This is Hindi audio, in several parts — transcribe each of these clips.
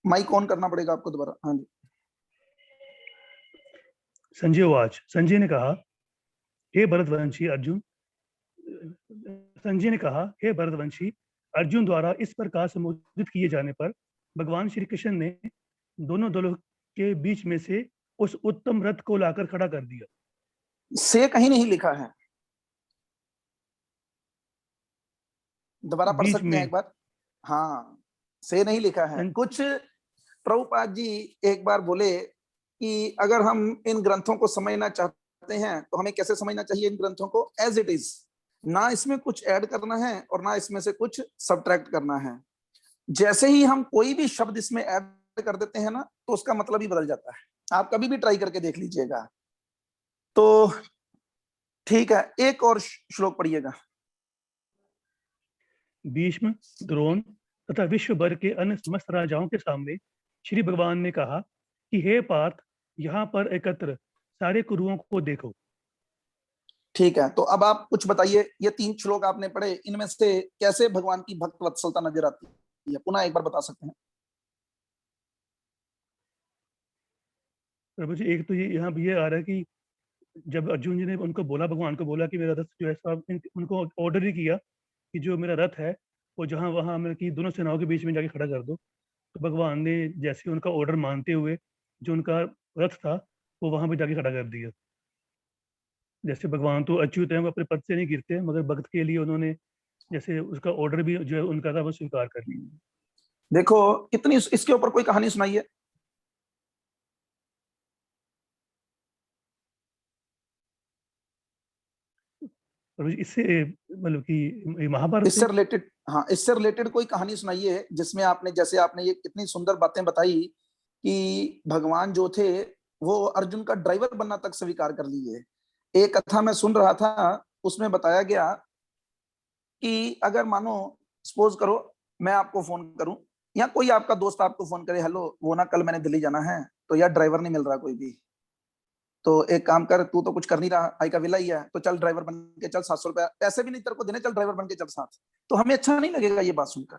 माइक ऑन करना पड़ेगा आपको दोबारा। हाँ जी। संजय उवाच, संजय ने कहा, हे भरतवंशी अर्जुन, संजय ने कहा, हे भरतवंशी, अर्जुन द्वारा इस प्रकार संबोधित किए जाने पर भगवान श्री कृष्ण ने दोनों दलों के बीच में से उस उत्तम रथ को लाकर खड़ा कर दिया। से कहीं नहीं लिखा है, दोबारा पढ़ बीच सकते हैं में एक बार? हाँ, से नहीं लिखा है। कुछ प्रभुपाद जी एक बार बोले कि अगर हम इन ग्रंथों को समझना चाहते हैं तो हमें कैसे समझना चाहिए इन ग्रंथों को? एज इट इज, ना इसमें कुछ ऐड करना है और ना इसमें से कुछ सब्ट्रैक्ट करना है। जैसे ही हम कोई भी शब्द इसमें ऐड कर देते हैं ना, तो उसका मतलब ही बदल जाता है। आप कभी भी ट्राई करके देख लीजिएगा। तो ठीक है, एक और श्लोक पढ़िएगा। भीष्म, द्रोण तथा विश्व भर के अन्य समस्त राजाओं के सामने श्री भगवान ने कहा कि हे पार्थ, यहाँ पर एकत्र सारे कुरुओं को देखो। ठीक है, तो अब आप कुछ बताइए, ये 3 श्लोक आपने पढ़े, इनमें से कैसे भगवान की भक्त वत्सलता नजर आती है? पुनः एक बार बता सकते हैं? प्रभु जी, एक तो ये यहाँ भी ये आ रहा है कि जब अर्जुन जी ने उनको बोला, भगवान को बोला कि मेरा रथ जो है उनको ऑर्डर ही किया कि जो मेरा रथ है वो जहाँ वहाँ मतलब कि दोनों सेनाओं के बीच में जाके खड़ा कर दो। तो भगवान ने जैसे उनका ऑर्डर मानते हुए जो उनका रथ था वो वहां पे जाके खड़ा कर दिया। जैसे भगवान तो अच्युत हैं, वो अपने पद से नहीं गिरते, मगर भक्त के लिए उन्होंने जैसे उसका ऑर्डर भी जो है उनका था वो स्वीकार कर लिया। देखो, कितनी इसके ऊपर कोई कहानी सुनाइए। और इससे मतलब कि महाभारत इससे रिलेटेड, हाँ, इससे रिलेटेड कोई कहानी सुनाइए जिसमें आपने, जैसे आपने ये कितनी सुंदर बातें बताई कि भगवान जो थे वो अर्जुन का ड्राइवर बनना तक स्वीकार कर लिए। एक कथा मैं सुन रहा था, उसमें बताया गया कि अगर मानो सपोज करो मैं आपको फोन करूं, या कोई आपका दोस्त आपको फोन करे, हेलो वो ना कल मैंने दिल्ली जाना है, तो यार ड्राइवर नहीं मिल रहा कोई भी, तो एक काम कर, तू तो कुछ कर नहीं रहा, आई का विला ही है, तो चल ड्राइवर बन के चल, 700 रुपया पैसे भी नहीं तेरे को देने, चल ड्राइवर बन के चल साथ। तो हमें अच्छा नहीं लगेगा ये बात सुनकर।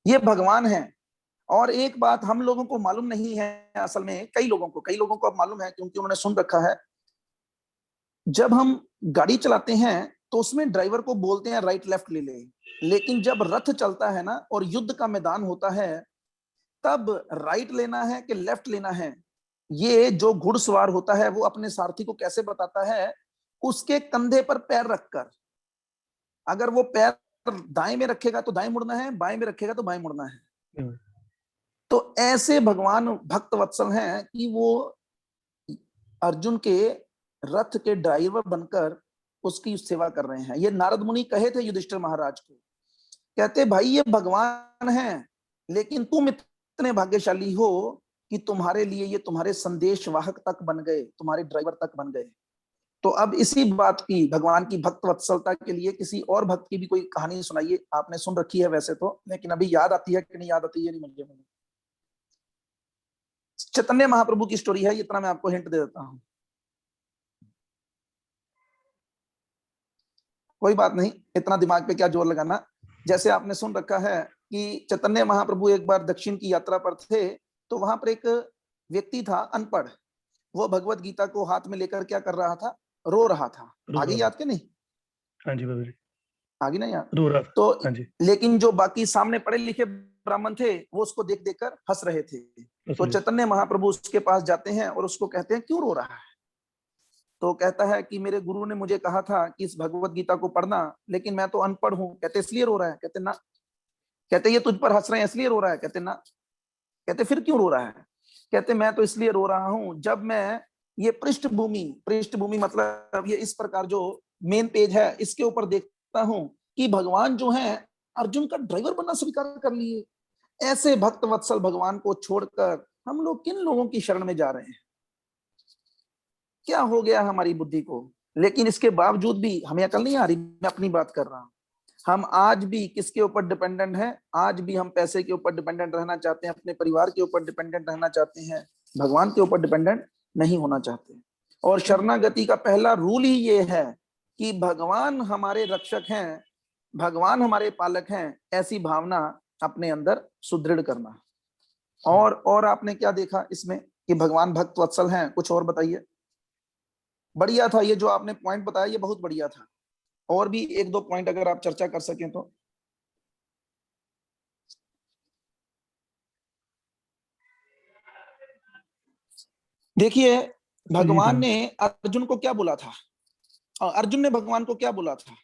ये भगवान है। और एक बात हम लोगों को मालूम नहीं है, असल में कई लोगों को अब मालूम है, क्योंकि उन्होंने सुन रखा है। जब हम गाड़ी चलाते हैं तो उसमें ड्राइवर को बोलते हैं राइट लेफ्ट ले ले, लेकिन जब रथ चलता है ना और युद्ध का मैदान होता है, तब राइट लेना है कि लेफ्ट लेना है, ये जो घुड़सवार होता है वो अपने सारथी को कैसे बताता है? उसके कंधे पर पैर रखकर। अगर वो पैर दाएं में रखेगा तो दाएं मुड़ना है, बाएं में रखेगा तो बाएं मुड़ना है। तो ऐसे भगवान भक्त वत्सल हैं कि वो अर्जुन के रथ के ड्राइवर बनकर उसकी सेवा कर रहे हैं। ये नारद मुनि कहे थे युधिष्ठिर महाराज को, कहते भाई ये भगवान है, लेकिन तुम इतने भाग्यशाली हो कि तुम्हारे लिए ये तुम्हारे संदेश वाहक तक बन गए, तुम्हारे ड्राइवर तक बन गए। तो अब इसी बात की, भगवान की भक्त वत्सलता के लिए किसी और भक्त की भी कोई कहानी सुनाइए। आपने सुन रखी है वैसे तो, लेकिन अभी याद आती है कि नहीं याद आती है नहीं मुझे। चैतन्य महाप्रभु की स्टोरी है, इतना मैं आपको हिंट दे देता हूं। कोई बात नहीं, इतना दिमाग पे क्या जोर लगाना। जैसे आपने सुन रखा है कि चैतन्य महाप्रभु एक बार दक्षिण की यात्रा पर थे, तो वहां पर एक व्यक्ति था अनपढ़, वो भगवत गीता को हाथ में लेकर क्या कर रहा था? रो रहा था। आगे याद के नहीं? हाँ जी बाबा जी, आगे नहीं याद? रो रहा था। तो हाँ जी। लेकिन जो बाकी सामने पढ़े लिखे ब्राह्मण थे वो उसको देख देख कर हंस रहे थे। तो चैतन्य महाप्रभु उसके पास जाते हैं और उसको कहते हैं क्यों रो रहा है? तो कहता है कि मेरे गुरु ने मुझे कहा था कि इस भगवत गीता को पढ़ना, लेकिन मैं तो अनपढ़ हूं। कहते इसलिए रो रहा है? कहते ना। कहते ये तुझ पर हंस रहे हैं इसलिए रो रहा है? कहते ना। कहते फिर क्यों रो रहा है? कहते मैं तो इसलिए रो रहा हूं, जब मैं ये पृष्ठभूमि मतलब ये इस प्रकार जो मेन पेज है इसके ऊपर देखता हूं कि भगवान जो है अर्जुन का ड्राइवर बनना स्वीकार कर लिए। ऐसे भक्त वत्सल भगवान को छोड़कर हम लोग किन लोगों की शरण में जा रहे हैं? क्या हो गया हमारी बुद्धि को? लेकिन इसके बावजूद भी हमें अकल नहीं आ रही। मैं अपनी बात कर रहा हूं। हम आज भी किसके ऊपर डिपेंडेंट हैं? आज भी हम पैसे के ऊपर डिपेंडेंट रहना चाहते हैं, अपने परिवार के ऊपर डिपेंडेंट रहना चाहते हैं, भगवान के ऊपर डिपेंडेंट नहीं होना चाहते। और शरणागति का पहला रूल ही ये है कि भगवान हमारे रक्षक हैं, भगवान हमारे पालक हैं, ऐसी भावना अपने अंदर सुदृढ़ करना। और आपने क्या देखा इसमें कि भगवान भक्त वत्सल हैं? कुछ और बताइए। बढ़िया था ये जो आपने पॉइंट बताया, ये बहुत बढ़िया था। और भी एक दो पॉइंट अगर आप चर्चा कर सकें तो। देखिए, भगवान ने अर्जुन को क्या बोला था? अर्जुन ने भगवान को क्या बोला था?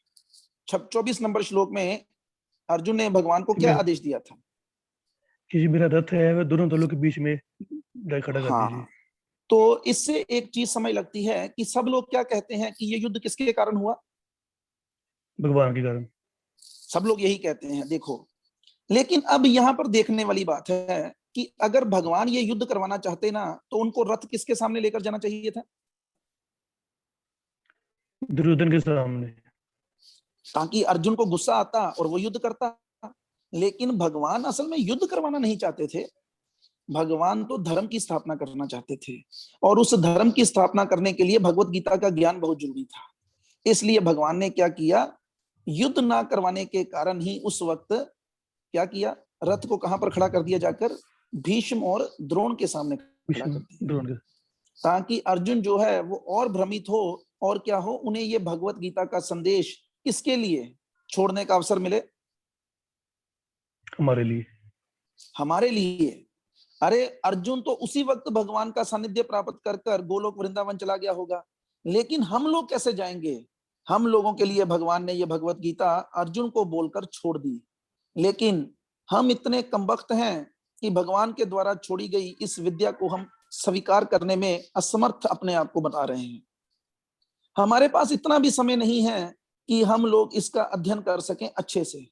24 नंबर श्लोक में अर्जुन ने भगवान को क्या आदेश दिया था? कि मेरा रथ है वह दोनों दलों के बीच में खड़ा कर दीजिए। हाँ, तो इससे एक चीज समझ लगती है कि सब लोग क्या कहते हैं कि ये युद्ध किसके कारण हुआ? भगवान के कारण। सब लोग यही कहते हैं। देखो, लेकिन अब यहाँ पर देखने वाली बात है कि अगर भगवान ये युद्ध करवाना चाहते ना, तो उनको रथ किसके सामने लेकर जाना चाहिए था? दुर्योधन के सामने। ताकि अर्जुन को गुस्सा आता और वो युद्ध करता। लेकिन भगवान असल में युद्ध करवाना नहीं चाहते थे। भगवान तो धर्म की स्थापना करना चाहते थे, और उस धर्म की स्थापना करने के लिए भगवत गीता का ज्ञान बहुत जरूरी था। इसलिए भगवान ने क्या किया? युद्ध ना करवाने के कारण ही उस वक्त क्या किया? रथ को कहां पर खड़ा कर दिया जाकर? भीष्म और द्रोण के सामने खड़ा कर दिया, द्रोण के। ताकि अर्जुन जो है वो और भ्रमित हो, और क्या हो, उन्हें ये भगवत गीता का संदेश किसके लिए छोड़ने का अवसर मिले? हमारे लिए। हमारे लिए। अरे, अर्जुन तो उसी वक्त भगवान का सानिध्य प्राप्त कर कर गोलोक वृंदावन चला गया होगा, लेकिन हम लोग कैसे जाएंगे? हम लोगों के लिए भगवान ने ये भगवत गीता अर्जुन को बोलकर छोड़ दी। लेकिन हम इतने कमबख्त हैं कि भगवान के द्वारा छोड़ी गई इस विद्या को हम स्वीकार करने में असमर्थ अपने आप को बता रहे हैं। हमारे पास इतना भी समय नहीं है कि हम लोग इसका अध्ययन कर सकें अच्छे से।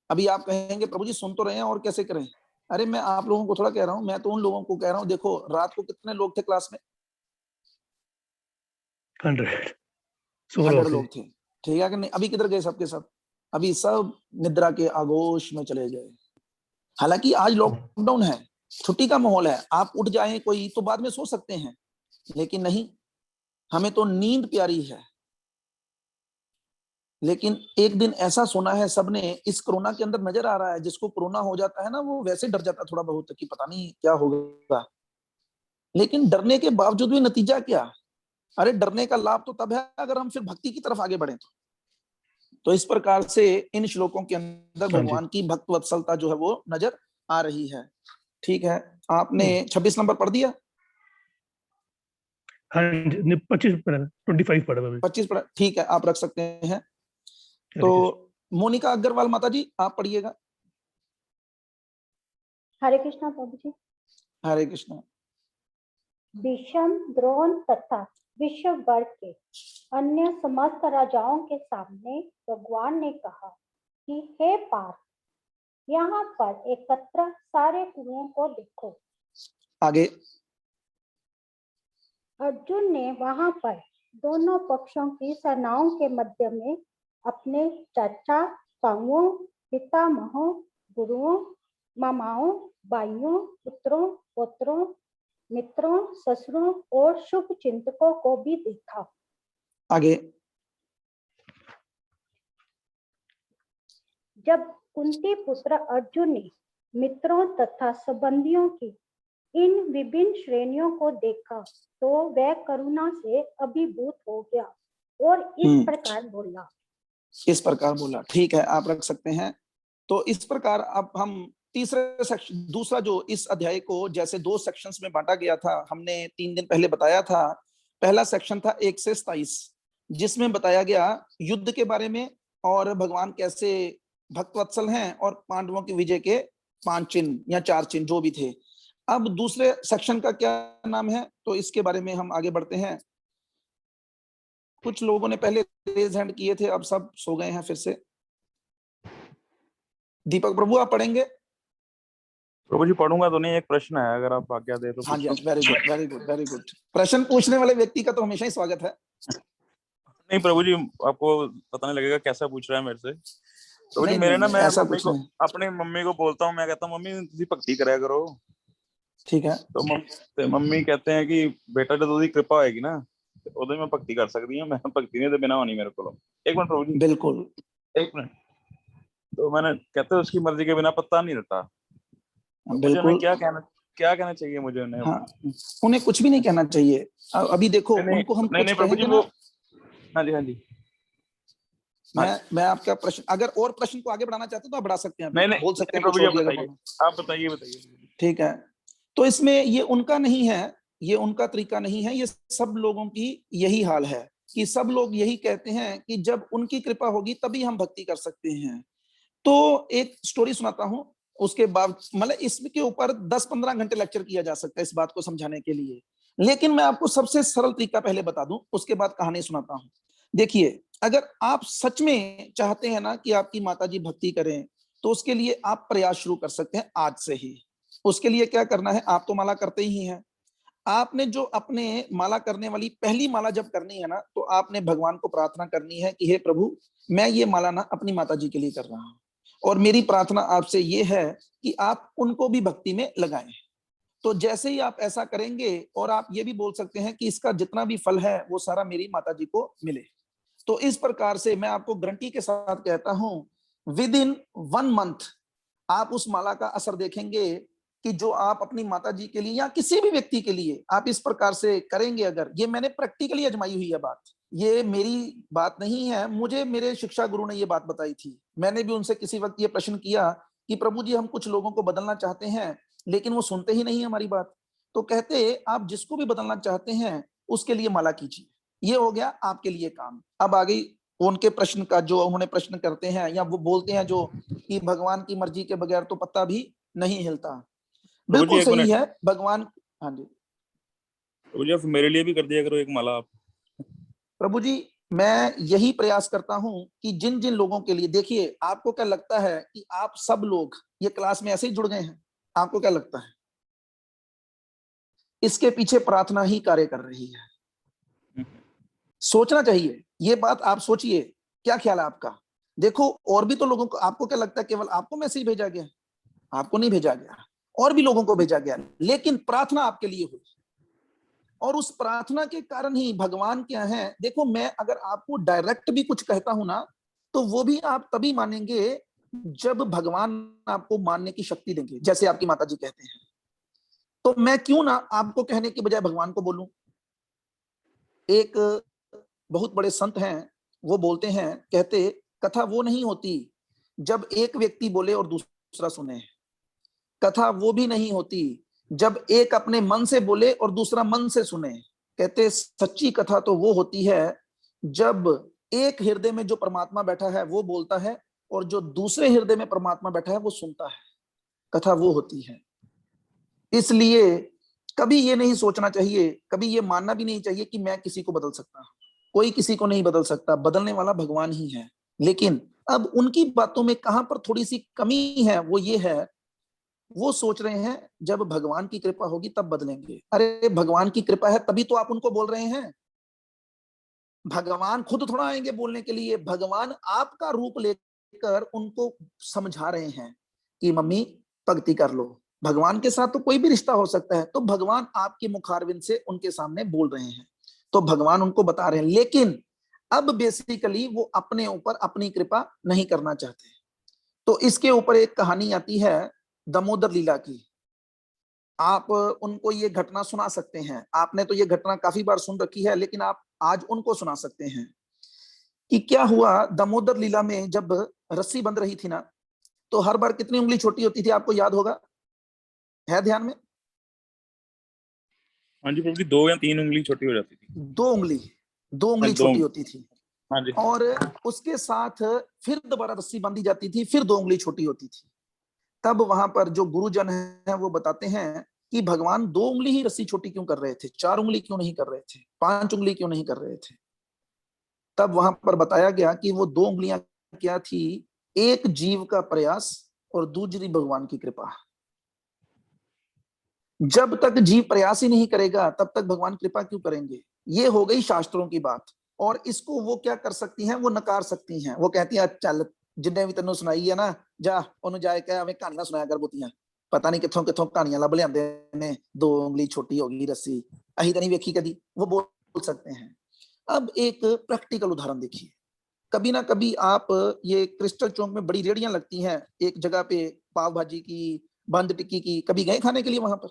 अभी आप कहेंगे प्रभु जी सुन तो रहे हैं और कैसे करें? अरे, मैं आप लोगों को थोड़ा कह रहा हूं, मैं तो उन लोगों को कह रहा हूं। देखो, रात को कितने लोग थे क्लास में? 100 100 लोग थे। ठीक है कि नहीं? अभी किधर गए सबके सब? अभी सब निद्रा के आगोश में चले गए। हालांकि आज लॉकडाउन है, छुट्टी का माहौल है, आप उठ जाएं कोई तो बाद में सो सकते हैं, लेकिन नहीं, हमें तो नींद प्यारी है। लेकिन एक दिन ऐसा सोना है सबने, इस कोरोना के अंदर नजर आ रहा है, जिसको कोरोना हो जाता है ना, वो वैसे डर जाता है थोड़ा बहुत कि पता नहीं क्या होगा। लेकिन डरने के बावजूद भी नतीजा क्या? अरे, डरने का लाभ तो तब है अगर हम फिर भक्ति की तरफ आगे बढ़े तो इस प्रकार से इन श्लोकों के अंदर भगवान की भक्त वत्सलता जो है वो नजर आ रही है। ठीक है, आपने 26 नंबर पढ़ दिया? हाँ जी, 25 पढ़ा, 25 पढ़ा मैंने। 25 पढ़ा, ठीक है, आप रख सकते हैं। तो मोनिका अग्रवाल माता जी, आप पढ़िएगा। हरे कृष्णा प्रभु जी। हरे कृष्णा। भीष्म, द्रोण तथा विश्व भर के अन्य समस्त राजाओं के सामने भगवान ने कहा कि हे पार्थ, यहाँ पर एकत्र सारे कुओं को देखो। आगे। अर्जुन ने वहां पर दोनों पक्षों की सेनाओं के मध्य में अपने चाचा, ताऊओं, पितामहों, गुरुओं, मामाओं, भाइयों, पुत्रों, पौत्रों, मित्रों, ससुरों और शुभ चिंतकों को भी देखा। आगे। जब कुंती पुत्र अर्जुन ने मित्रों तथा संबंधियों की इन विभिन्न श्रेणियों को देखा तो वह करुणा से अभिभूत हो गया और इस प्रकार बोला। इस प्रकार बोला, ठीक है, आप रख सकते हैं। तो इस प्रकार अब हम तीसरे सेक्शन, दूसरा जो इस अध्याय को जैसे 2 सेक्शंस में बांटा गया था, हमने 3 दिन पहले बताया था। पहला सेक्शन था 1 से 27, जिसमें बताया गया युद्ध के बारे में और भगवान कैसे भक्तवत्सल हैं और पांडवों की विजय के 5 चिन्ह या 4 चिन्ह जो भी थे। अब दूसरे सेक्शन का क्या नाम है, तो इसके बारे में हम आगे बढ़ते हैं। कुछ लोगों ने पहले रेज हैंड किए थे, अब सब सो गए हैं फिर से। दीपक प्रभु, आप पढ़ेंगे? प्रभु जी पढ़ूंगा तो नहीं, एक प्रश्न है, अगर आप आज्ञा दे तो। हाँ जी, very good, very good, very good. प्रश्न पूछने वाले व्यक्ति का तो हमेशा ही स्वागत है। नहीं प्रभु जी, आपको पता नहीं लगेगा कैसा पूछ रहा है मेरे से। प्रभु जी मेरे ना, मैं मम्मी को, अपने मम्मी को बोलता हूँ, मैं कहता हूँ मम्मी तुम भक्ति कराया करो। ठीक है। तो मम्मी कहते हैं कि बेटा जब तुझी कृपा होएगी ना उदय मैं भक्ति कर सकती हूँ, मैं भक्ति नहीं तो बिना होनी मेरे को। एक मिनट प्रभु जी, बिल्कुल, एक मिनट। तो मैंने कहते उसकी मर्जी के बिना पत्ता नहीं रहता। बिल्कुल। क्या कहना चाहिए मुझे उन्हें? हाँ, उन्हें कुछ भी नहीं कहना चाहिए। अभी देखो, उनको हम कुछ प्रभु जी कहेंगे ना। हाँ जी, हाँ जी। मैं आपका प्रश्न, अगर और प्रश्न को आगे बढ़ाना चाहते हो तो आप बढ़ा सकते हैं, नहीं बोल सकते हैं प्रभु कुछ जी, और भी अगर बोलना। आप बताइए। ठीक है, तो इसमें ये उनका नहीं है, ये उनका तरीका नहीं है, ये सब लोगों की यही हाल है कि सब लोग यही कहते हैं कि जब उनकी कृपा होगी तभी हम भक्ति कर सकते हैं। तो एक स्टोरी सुनाता हूं, उसके बाद मतलब इसके ऊपर 10-15 घंटे लेक्चर किया जा सकता है इस बात को समझाने के लिए, लेकिन मैं आपको सबसे सरल तरीका पहले बता दूं, उसके बाद कहानी सुनाता हूं। देखिए, अगर आप सच में चाहते हैं ना कि आपकी माताजी भक्ति करें, तो उसके लिए आप प्रयास शुरू कर सकते हैं आज से ही। उसके लिए क्या करना है, आप तो माला करते ही हैं। आपने जो अपने माला करने वाली पहली माला जब करनी है ना, तो आपने भगवान को प्रार्थना करनी है कि हे प्रभु, मैं ये माला ना अपनी माताजी के लिए कर रहा हूं, और मेरी प्रार्थना आपसे ये है कि आप उनको भी भक्ति में लगाएं। तो जैसे ही आप ऐसा करेंगे, और आप ये भी बोल सकते हैं कि इसका जितना भी फल है वो सारा मेरी माताजी को मिले। तो इस प्रकार से मैं आपको गारंटी के साथ कहता हूं, विद इन 1 मंथ आप उस माला का असर देखेंगे कि जो आप अपनी माताजी के लिए या किसी भी व्यक्ति के लिए आप इस प्रकार से करेंगे। अगर ये मैंने प्रैक्टिकली आजमाई हुई है बात, ये मेरी बात नहीं है, मुझे मेरे शिक्षा गुरु ने ये बात बताई थी। मैंने भी उनसे किसी वक्त ये प्रश्न किया कि प्रभु जी, हम कुछ लोगों को बदलना चाहते हैं लेकिन वो सुनते ही नहीं हमारी बात। तो कहते, आप जिसको भी बदलना चाहते हैं उसके लिए माला कीजिए, ये हो गया आपके लिए काम। अब आ गई उनके प्रश्न का, जो उन्होंने प्रश्न करते हैं या वो बोलते हैं जो कि भगवान की मर्जी के बगैर तो पत्ता भी नहीं हिलता। प्रभु जी बिल्कुल एक सही मिनट, है भगवान। हाँ जी प्रभु जी आप मेरे लिए भी कर दिया करो एक माला आप। प्रभु जी, मैं यही प्रयास करता हूं कि जिन जिन लोगों के लिए, देखिए आपको क्या लगता है कि आप सब लोग ये क्लास में ऐसे ही जुड़ गए हैं? आपको क्या लगता है? इसके पीछे प्रार्थना ही कार्य कर रही है। सोचना चाहिए ये बात, आप सोचिए, क्या ख्याल है आपका? देखो, और भी तो लोगों को, आपको क्या लगता है केवल आपको मैसेज भेजा गया? आपको नहीं भेजा गया, और भी लोगों को भेजा गया, लेकिन प्रार्थना आपके लिए हुई, और उस प्रार्थना के कारण ही भगवान क्या है। देखो, मैं अगर आपको डायरेक्ट भी कुछ कहता हूं ना, तो वो भी आप तभी मानेंगे जब भगवान आपको मानने की शक्ति देंगे, जैसे आपकी माताजी कहते हैं। तो मैं क्यों ना आपको कहने के बजाय भगवान को बोलूं। एक बहुत बड़े संत हैं, वो बोलते हैं, कहते, कथा वो नहीं होती जब एक व्यक्ति बोले और दूसरा सुने। कथा वो भी नहीं होती जब एक अपने मन से बोले और दूसरा मन से सुने। कहते, सच्ची कथा तो वो होती है जब एक हृदय में जो परमात्मा बैठा है वो बोलता है, और जो दूसरे हृदय में परमात्मा बैठा है वो सुनता है। कथा वो होती है। इसलिए कभी ये नहीं सोचना चाहिए, कभी ये मानना भी नहीं चाहिए कि मैं किसी को बदल सकता हूं। कोई किसी को नहीं बदल सकता, बदलने वाला भगवान ही है। लेकिन अब उनकी बातों में कहां पर थोड़ी सी कमी है, वो ये है, वो सोच रहे हैं जब भगवान की कृपा होगी तब बदलेंगे। अरे भगवान की कृपा है तभी तो आप उनको बोल रहे हैं। भगवान खुद थोड़ा आएंगे बोलने के लिए, भगवान आपका रूप लेकर उनको समझा रहे हैं कि मम्मी भक्ति कर लो। भगवान के साथ तो कोई भी रिश्ता हो सकता है, तो भगवान आपके मुखारविंद से उनके सामने बोल रहे हैं, तो भगवान उनको बता रहे हैं। लेकिन अब बेसिकली वो अपने ऊपर अपनी कृपा नहीं करना चाहते। तो इसके ऊपर एक कहानी आती है दामोदर लीला की। आप उनको ये घटना सुना सकते हैं, आपने तो ये घटना काफी बार सुन रखी है, लेकिन आप आज उनको सुना सकते हैं कि क्या हुआ। दामोदर लीला में जब रस्सी बंध रही थी ना, तो हर बार कितनी उंगली छोटी होती थी, आपको याद होगा, है ध्यान में? हाँ जी प्रभु जी, 2 या 3 उंगली छोटी हो जाती थी। 2 उंगली छोटी होती थी। हाँ जी। और उसके साथ फिर दोबारा रस्सी बांधी जाती थी, फिर 2 उंगली छोटी होती थी। तब वहां पर जो गुरुजन है वो बताते हैं कि भगवान 2 उंगली ही रस्सी छोटी क्यों कर रहे थे, 4 उंगली क्यों नहीं कर रहे थे, 5 उंगली क्यों नहीं कर रहे थे। तब वहां पर बताया गया कि वो 2 उंगलियां क्या थी, एक जीव का प्रयास और दूसरी भगवान की कृपा। जब तक जीव प्रयास ही नहीं करेगा तब तक भगवान कृपा क्यों करेंगे। ये हो गई शास्त्रों की बात, और इसको वो क्या कर सकती हैं, वो नकार सकती हैं। वो कहती हैं, चल जिन्हें भी तेनों सुनाई है ना, जा ओनू जाए कह हमें कहानियां सुनाया कर बहुतियां, पता नहीं किथों किथों कहानियां लब लियाते ने, 2 उंगली छोटी होगी रस्सी, अही तो नहीं वेखी कदी, वो बोल सकते हैं। अब एक प्रैक्टिकल उदाहरण देखिए। कभी ना कभी आप, ये क्रिस्टल चौक में बड़ी रेहड़ियां लगती हैं, एक जगह पे पाव भाजी की, बंद टिक्की की, कभी गए खाने के लिए वहां पर?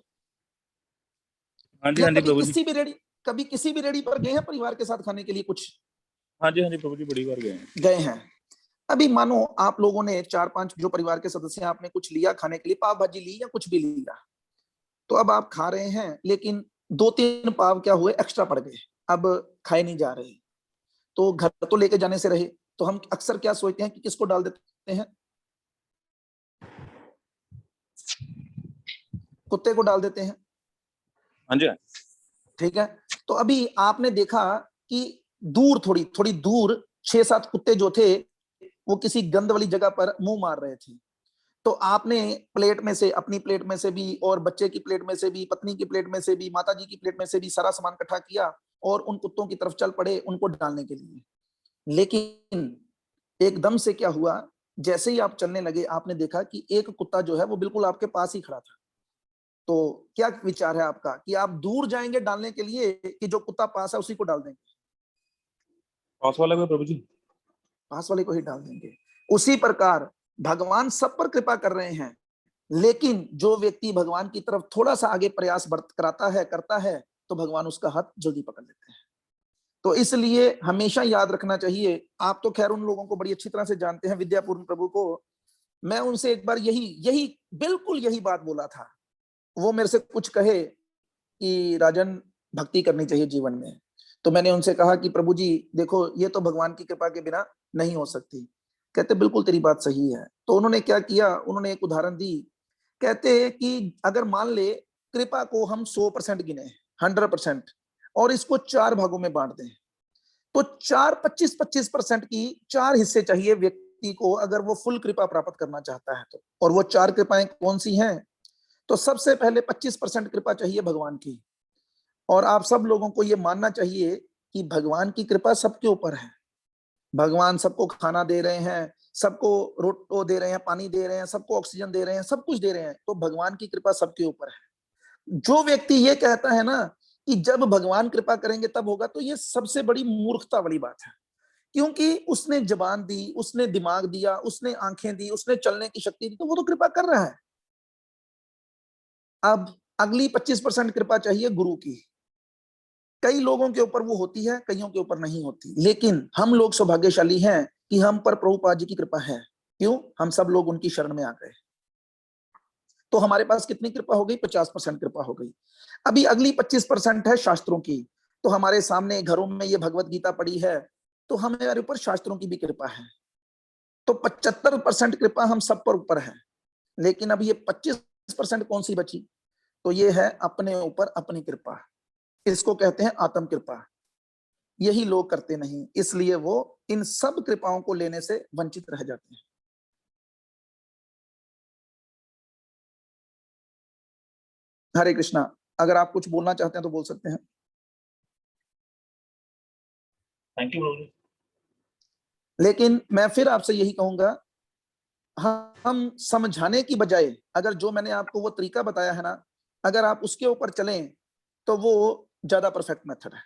हाँ जी, या हाँ जी कभी प्रभु जी। किसी भी रेडी पर गए हैं परिवार के साथ खाने के लिए कुछ? हाँ जी, हाँ जी प्रभु जी, बड़ी बार गए हैं। अभी मानो आप लोगों ने 4-5 जो परिवार के सदस्य हैं, आपने कुछ लिया खाने के लिए, पाव भाजी ली या कुछ भी लिया, तो अब आप खा रहे हैं, लेकिन 2-3 पाव क्या हुए, एक्स्ट्रा पड़ गए, अब खाए नहीं जा रहे, तो घर तो लेके जाने से रहे, तो हम अक्सर क्या सोचते हैं कि किसको डाल देते हैं? कुत्ते को डाल देते हैं। हाँ जी। ठीक है, तो अभी आपने देखा कि दूर, थोड़ी दूर 6-7 कुत्ते जो थे वो किसी गंद वाली जगह पर मुंह मार रहे थे, तो आपने प्लेट में से, अपनी प्लेट में से भी और बच्चे की प्लेट में से भी, पत्नी की प्लेट में से भी, माताजी की प्लेट में से भी सारा सामान इकट्ठा किया और उन कुत्तों की तरफ चल पड़े उनको डालने के लिए। लेकिन एकदम से क्या हुआ, जैसे ही आप चलने लगे आपने देखा कि एक कुत्ता जो है वो बिल्कुल आपके पास ही खड़ा था। तो क्या विचार है आपका कि आप दूर जाएंगे डालने के लिए कि जो कुत्ता पास है उसी को डाल देंगे? पास वाले को प्रभु जी, पास वाले को ही डाल देंगे। उसी प्रकार भगवान सब पर कृपा कर रहे हैं, लेकिन जो व्यक्ति भगवान की तरफ थोड़ा सा आगे प्रयास करता है, तो भगवान उसका हाथ जल्दी पकड़ लेते हैं। तो इसलिए हमेशा याद रखना चाहिए, आप तो खैर उन लोगों को बड़ी अच्छी तरह से जानते हैं, विद्यापूर्ण प्रभु को, मैं उनसे एक बार यही बिल्कुल यही बात बोला था। वो मेरे से कुछ कहे कि राजन, भक्ति करनी चाहिए जीवन में, तो मैंने उनसे कहा कि प्रभु जी देखो, ये तो भगवान की कृपा के बिना नहीं हो सकती। कहते बिल्कुल तेरी बात सही है। तो उन्होंने क्या किया, उन्होंने एक उदाहरण दी, कहते कि अगर मान ले कृपा को हम 100% गिने, 100%, और इसको 4 भागों में बांट दें, तो 25-25% की 4 हिस्से चाहिए व्यक्ति को, अगर वो फुल कृपा प्राप्त करना चाहता है तो। और वो 4 कृपाएं कौन सी हैं? तो सबसे पहले 25% कृपा चाहिए भगवान की, और आप सब लोगों को ये मानना चाहिए कि भगवान की कृपा सबके ऊपर है। भगवान सबको खाना दे रहे हैं, सबको रोटी दे रहे हैं, पानी दे रहे हैं, सबको ऑक्सीजन दे रहे हैं, सब कुछ दे रहे हैं, तो भगवान की कृपा सबके ऊपर है। जो व्यक्ति ये कहता है ना कि जब भगवान कृपा करेंगे तब होगा, तो ये सबसे बड़ी मूर्खता वाली बात है, क्योंकि उसने जबान दी, उसने दिमाग दिया, उसने आंखें दी, उसने चलने की शक्ति दी, तो वो तो कृपा कर रहा है। अब अगली 25% कृपा चाहिए गुरु की। कई लोगों के ऊपर वो होती है, कईयों के ऊपर नहीं होती, लेकिन हम लोग सौभाग्यशाली हैं कि हम पर प्रभुपाद जी की कृपा है। क्यों? हम सब लोग उनकी शरण में आ गए, तो हमारे पास कितनी कृपा हो गई? 50% कृपा हो गई। अभी अगली 25% है शास्त्रों की। तो हमारे सामने घरों में ये भगवत गीता पड़ी है, तो हमारे ऊपर शास्त्रों की भी कृपा है, तो 75% कृपा हम सब पर ऊपर है। लेकिन अब ये 25% कौन सी बची? तो ये है अपने ऊपर अपनी कृपा, इसको कहते हैं आत्म कृपा। यही लोग करते नहीं, इसलिए वो इन सब कृपाओं को लेने से वंचित रह जाते हैं। हरे कृष्णा। अगर आप कुछ बोलना चाहते हैं तो बोल सकते हैं। थैंक यू प्रभु जी। लेकिन मैं फिर आपसे यही कहूंगा, हम समझाने की बजाय अगर जो मैंने आपको वो तरीका बताया है ना, अगर आप उसके ऊपर चलें तो वो ज्यादा परफेक्ट मेथड है।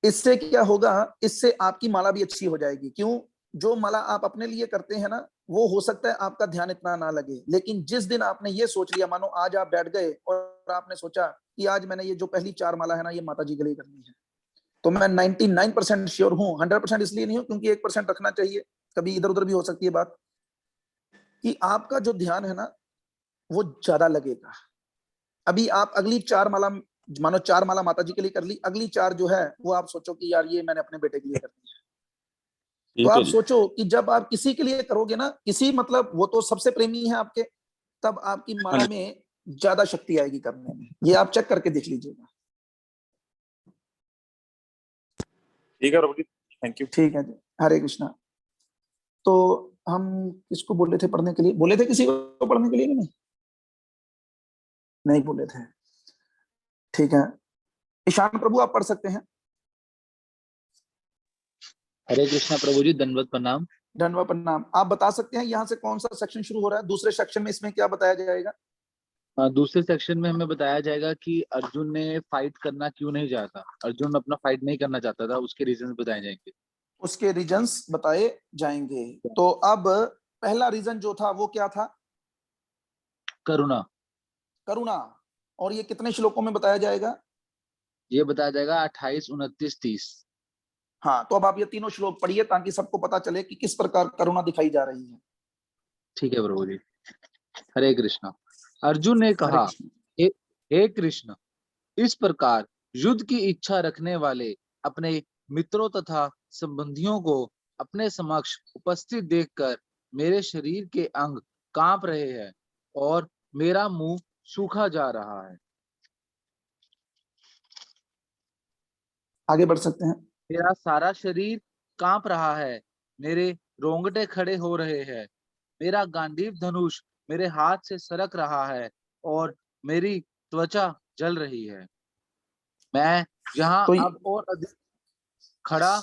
इससे क्या होगा, इससे आपकी माला भी अच्छी हो जाएगी। क्यों? जो माला आप अपने लिए करते हैं ना, वो हो सकता है आपका ध्यान इतना ना लगे, लेकिन जिस दिन आपने ये सोच लिया, मानो आज आप बैठ गए और आपने सोचा कि आज मैंने ये जो पहली 4 माला है ना, ये माता जी के लिए करनी है, तो मैं 99% श्योर हूं, 100% इसलिए नहीं हूं क्योंकि 1% रखना चाहिए, कभी इधर उधर भी हो सकती है बात, कि आपका जो ध्यान है ना वो ज्यादा लगेगा। अभी आप अगली 4 माला, मानो 4 माला माता जी के लिए कर ली, अगली 4 जो है वो आप सोचो कि यार ये मैंने अपने बेटे के लिए करनी है। तो आप सोचो कि जब आप किसी के लिए करोगे ना, किसी मतलब वो तो सबसे प्रेमी है आपके, तब आपकी माला में ज्यादा शक्ति आएगी करने में। ये आप चेक करके देख लीजिएगा। ठीक है प्रभु जी, थैंक यू। ठीक है जी, हरे कृष्णा। तो हम किसको बोले थे पढ़ने के लिए? बोले थे किसी को पढ़ने के लिए कि नहीं? नहीं बोले थे। ठीक है, ईशान प्रभु आप पढ़ सकते हैं। हरे कृष्णा प्रभु जी, दंडवत प्रणाम। धन्यवाद, प्रणाम। आप बता सकते हैं यहाँ से कौन सा सेक्शन शुरू हो रहा है? दूसरे सेक्शन में इसमें क्या बताया जाएगा? दूसरे सेक्शन में हमें बताया जाएगा कि अर्जुन ने फाइट करना क्यों नहीं चाहता। अर्जुन अपना फाइट नहीं करना चाहता था, उसके रीजन बताए जाएंगे। उसके रीजंस बताए जाएंगे। तो अब पहला रीजन जो था वो क्या था? करुणा। करुणा। और ये कितने श्लोकों में बताया जाएगा? ये बताया जाएगा 28, 29, 30। हाँ, तो अब आप ये तीनों श्लोक पढ़िए ताकि सबको पता चले कि किस प्रकार करुणा दिखाई जा रही है। ठीक है प्रभु जी। हरे कृष्णा। अर्जुन ने हरे कहा, कृष्ण। हे कृष्ण, इस प्रकार युद्ध की इच्छा रखने वाले अपने मित्रों तथा संबंधियों को अपने समक्ष उपस्थित देखकर मेरे शरीर के अंग कांप रहे हैं और मेरा मुंह सूखा जा रहा है। आगे बढ़ सकते हैं। मेरा सारा शरीर कांप रहा है, मेरे रोंगटे खड़े हो रहे हैं, मेरा गांडीव धनुष मेरे हाथ से सरक रहा है और मेरी त्वचा जल रही है। मैं यहाँ तो अब और अधिक खड़ा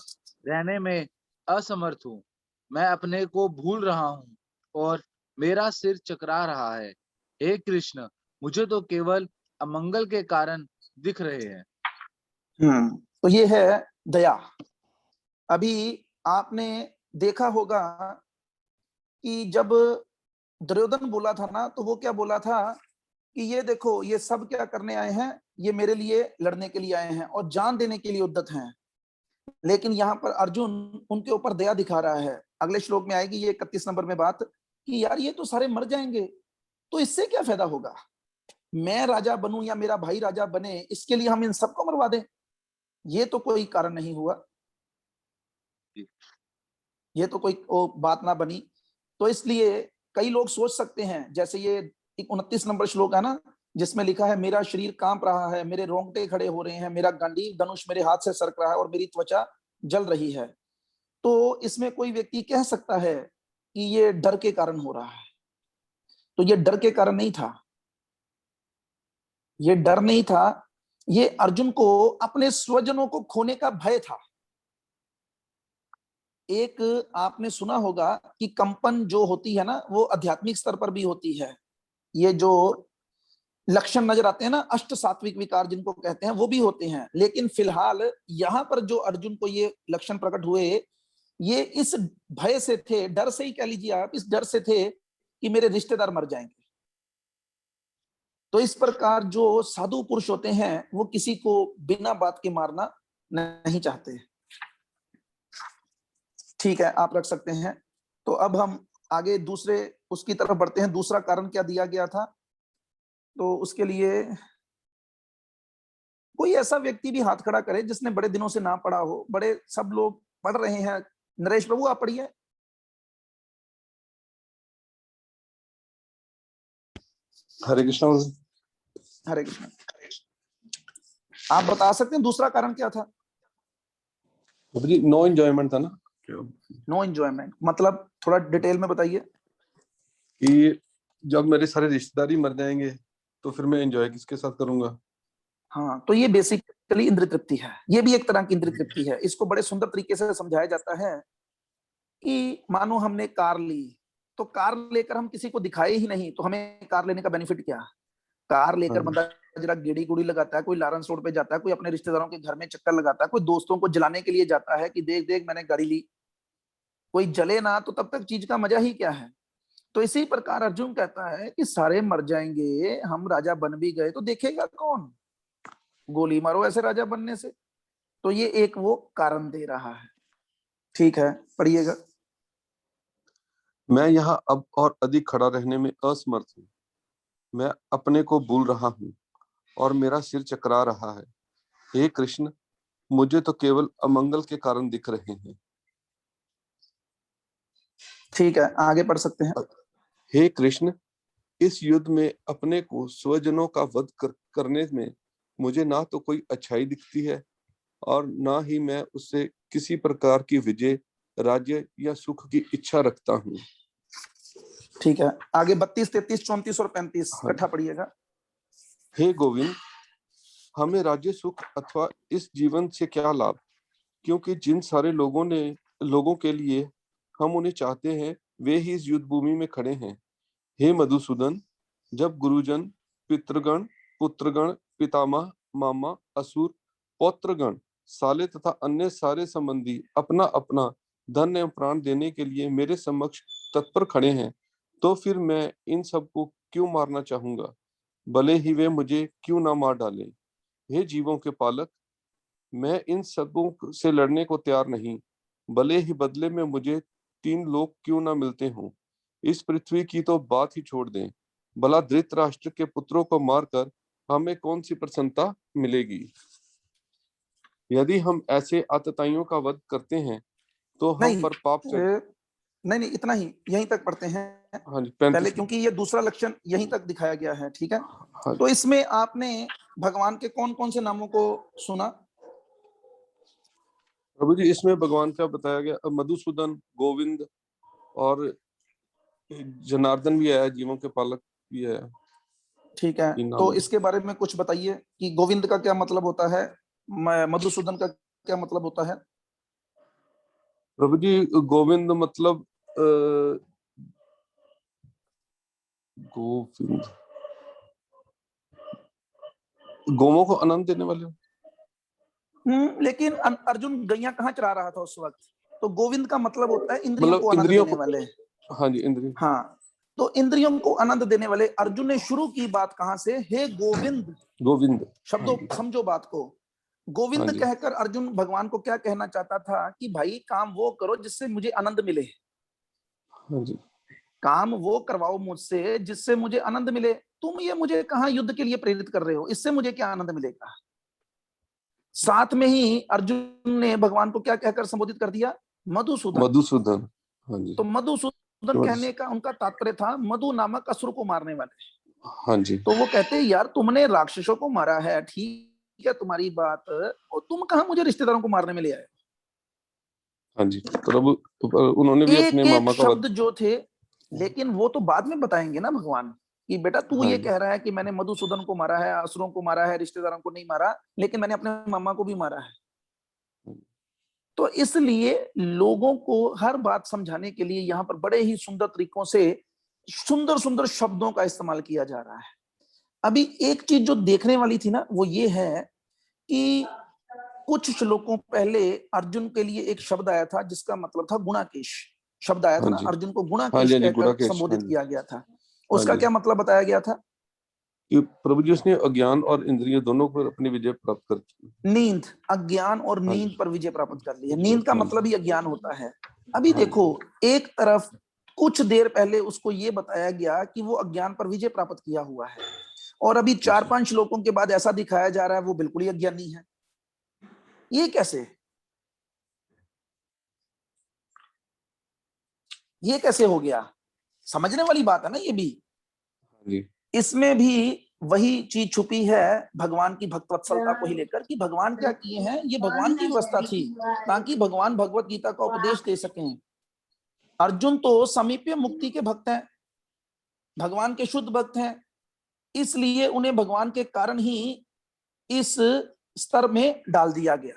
रहने में असमर्थ हूँ। मैं अपने को भूल रहा हूँ और मेरा सिर चकरा रहा है। हे कृष्ण, मुझे तो केवल अमंगल के कारण दिख रहे हैं। तो ये है दया। अभी आपने देखा होगा कि जब दुर्योधन बोला था ना, तो वो क्या बोला था कि ये देखो, ये सब क्या करने आए हैं, ये मेरे लिए लड़ने के लिए आए हैं और जान देने के लिए उद्यत हैं। लेकिन यहाँ पर अर्जुन उनके ऊपर दया दिखा रहा है। अगले श्लोक में आएगी ये 31 नंबर में बात कि यार ये तो सारे मर जाएंगे, तो इससे क्या फायदा होगा? मैं राजा बनूं या मेरा भाई राजा बने, इसके लिए हम इन सबको मरवा दें? ये तो कोई कारण नहीं हुआ, ये तो कोई बात ना बनी। तो इसलिए कई लोग सोच सकते हैं, जैसे ये 29 नंबर श्लोक है ना, जिसमें लिखा है मेरा शरीर कांप रहा है, मेरे रोंगटे खड़े हो रहे हैं, मेरा गांडीव धनुष मेरे हाथ से सरक रहा है और मेरी त्वचा जल रही है। तो इसमें कोई व्यक्ति कह सकता है कि ये डर के कारण हो रहा है, तो ये डर के कारण नहीं था, ये डर नहीं था, ये अर्जुन को अपने स्वजनों को खोने का भय था। एक आपने सुना होगा कि कंपन जो होती है ना, वो आध्यात्मिक स्तर पर भी होती है। ये जो लक्षण नजर आते हैं ना, अष्ट सात्विक विकार जिनको कहते हैं, वो भी होते हैं। लेकिन फिलहाल यहाँ पर जो अर्जुन को ये लक्षण प्रकट हुए, ये इस भय से थे, डर से ही कह लीजिए आप, इस डर से थे कि मेरे रिश्तेदार मर जाएंगे। तो इस प्रकार जो साधु पुरुष होते हैं, वो किसी को बिना बात के मारना नहीं चाहते। ठीक है, आप रख सकते हैं। तो अब हम आगे दूसरे उसकी तरफ बढ़ते हैं। दूसरा कारण क्या दिया गया था? तो उसके लिए कोई ऐसा व्यक्ति भी हाथ खड़ा करे जिसने बड़े दिनों से ना पढ़ा हो। बड़े सब लोग पढ़ रहे हैं। नरेश प्रभु, आप पढ़िए। हरे कृष्णा। हरे कृष्ण। आप बता सकते हैं दूसरा कारण क्या था? नो एंजॉयमेंट था ना। नो एंजॉयमेंट मतलब थोड़ा डिटेल में बताइए। कि जब मेरे सारे रिश्तेदार मर जाएंगे तो फिर मैं एंजॉय किसके साथ करूंगा? हाँ, तो ये बेसिकली इंद्रिय तृप्ति है। ये भी एक तरह की इंद्रिय तृप्ति है। इसको बड़े सुंदर तरीके से समझाया जाता है कि मानो हमने कार ली, तो कार लेकर हम किसी को दिखाए ही नहीं, तो हमें कार लेने का बेनिफिट क्या? कार लेकर बंदा जरा गेड़ी गुड़ी लगाता है, कोई लारंस रोड पे जाता है, कोई अपने रिश्तेदारों के घर में चक्कर लगाता है, कोई दोस्तों को जलाने के लिए जाता है कि देख देख मैंने गाड़ी ली। कोई जले ना तो तब तक चीज का मजा ही क्या है? तो इसी प्रकार अर्जुन कहता है कि सारे मर जाएंगे, हम राजा बन भी गए तो देखेगा कौन? गोली मारो ऐसे राजा बनने से। तो ये एक वो कारण दे रहा है। ठीक है, पढ़िएगा। मैं यहाँ अब और अधिक खड़ा रहने में असमर्थ हूँ। मैं अपने को भूल रहा हूँ और मेरा सिर चकरा रहा है। हे कृष्ण, मुझे तो केवल अमंगल के कारण दिख रहे हैं। ठीक है, आगे पढ़ सकते हैं। हे कृष्ण, इस युद्ध में अपने को स्वजनों का वध करने में मुझे ना तो कोई अच्छाई दिखती है और ना ही मैं उससे किसी प्रकार की विजय, राज्य या सुख की इच्छा रखता हूँ। ठीक है, आगे 32, 33, 34 और 35 इकट्ठा पढ़िएगा। हे गोविंद, हमें राज्य सुख अथवा इस जीवन से क्या लाभ, क्योंकि जिन सारे लोगों के लिए हम उन्हें चाहते हैं, वे ही इस युद्ध भूमि में खड़े हैं। हे मधुसूदन, जब गुरुजन, पितृगण, पुत्रगण, पितामह, मामा, असुर, पौत्रगण, साले तथा अन्य सारे संबंधी अपना अपना धन एवं प्राण देने के लिए मेरे समक्ष तत्पर खड़े हैं, तो फिर मैं इन सबको क्यों मारना चाहूंगा, भले ही वे मुझे क्यों ना मार डालें। हे जीवों के पालक, मैं इन सबों से लड़ने को तैयार नहीं, भले ही बदले में मुझे 3 लोग क्यों ना मिलते हों। इस पृथ्वी की तो बात ही छोड़ दें, भला धृतराष्ट्र के पुत्रों को मारकर हमें कौन सी प्रसन्नता मिलेगी। यदि हम ऐसे आतताइयों का वध करते हैं तो हम नहीं पर पाप चढ़। नहीं, इतना ही, यहीं तक पढ़ते हैं हाँ जी, पहले, 35। क्योंकि ये दूसरा लक्षण यहीं तक दिखाया गया है, ठीक है। हाँ तो इसमें आपने भगवान के कौन कौन से नामों को सुना? प्रभु जी, इसमें भगवान का बताया गया मधुसूदन, गोविंद और जनार्दन भी आया, जीवों के पालक भी आया। ठीक है, तीन नाम तो है। इसके बारे में कुछ बताइए कि गोविंद का क्या मतलब होता है, मधुसूदन का क्या मतलब होता है? प्रभु जी, गोविंद मतलब गोविंद गोवों को आनंद देने वाले। लेकिन अर्जुन गैया कहाँ चरा रहा था उस वक्त? तो गोविंद का मतलब होता है इंद्रियों मतलब को आनंद इंद्रियों देने को। वाले। हाँ जी, इंद्रिय। हाँ, तो इंद्रियों को आनंद देने वाले। अर्जुन ने शुरू की बात कहां से? हे गोविंद। गोविंद। शब्दों, हाँ समझो बात को। हाँ गोविंद जी, कहकर अर्जुन भगवान को क्या कहना चाहता था कि भाई काम वो करो जिससे मुझे आनंद मिले, हाँ जी, काम वो करवाओ मुझसे जिससे मुझे आनंद मिले। तुम ये मुझे कहां युद्ध के लिए प्रेरित कर रहे हो, इससे मुझे क्या आनंद मिलेगा? साथ में ही अर्जुन ने भगवान को क्या कहकर संबोधित कर दिया? मधुसूदन। मधुसूदन। हाँ जी, तो मधुसूदन कहने का उनका तात्पर्य था मधु नामक असुर को मारने वाले। हाँ जी, तो वो कहते हैं यार तुमने राक्षसों को मारा है, ठीक है तुम्हारी बात, और तुम कहां मुझे रिश्तेदारों को मारने में ले आए? हाँ जी। प्रभु उन्होंने भी अपने एक एक मामा का शब्द वध। जो थे, लेकिन वो तो बाद में बताएंगे ना भगवान कि बेटा तू हाँ ये जी, कह रहा है कि मैंने मधुसूदन को मारा है, असुरों को मारा है, रिश्तेदारों को नहीं मारा, लेकिन मैंने अपने मामा को भी मारा है। तो इसलिए लोगों को हर बात समझाने के लिए यहाँ पर बड़े ही सुंदर तरीकों से सुंदर सुंदर शब्दों का इस्तेमाल किया जा रहा है। अभी एक चीज जो देखने वाली थी ना, वो ये है कि कुछ श्लोकों पहले अर्जुन के लिए एक शब्द आया था जिसका मतलब था गुणाकेश। शब्द आया था हाँ ना, जी, अर्जुन को हाँ जी, गुणाकेश हाँ जी, कहकर गुड़ाकेश। हाँ संबोधित जी, किया गया था। हाँ उसका जी, क्या मतलब बताया गया था? कि प्रभु जी उसने अज्ञान और इंद्रिय दोनों पर अपनी विजय प्राप्त कर की। नींद, अज्ञान और हाँ नींद जी, पर विजय प्राप्त कर ली है। विजय। नींद का हाँ जी, मतलब ही अज्ञान होता है। अभी हाँ देखो, जी, एक तरफ कुछ देर पहले उसको ये बताया गया कि वो अज्ञान पर विजय प्राप्त किया हुआ है, और अभी हाँ चार जी। पांच श्लोकों के बाद ऐसा दिखाया जा रहा है वो बिल्कुल ही अज्ञानी है। ये कैसे? ये कैसे हो गया? समझने वाली बात है ना ये भी। हाँ जी, इसमें भी वही चीज छुपी है भगवान की भक्तवत्सलता को ही लेकर, कि भगवान क्या किए हैं, ये भगवान की व्यवस्था थी ताकि भगवान भगवत गीता का उपदेश दे सकें। अर्जुन तो समीप्य मुक्ति के भक्त हैं, भगवान के शुद्ध भक्त हैं, इसलिए उन्हें भगवान के कारण ही इस स्तर में डाल दिया गया।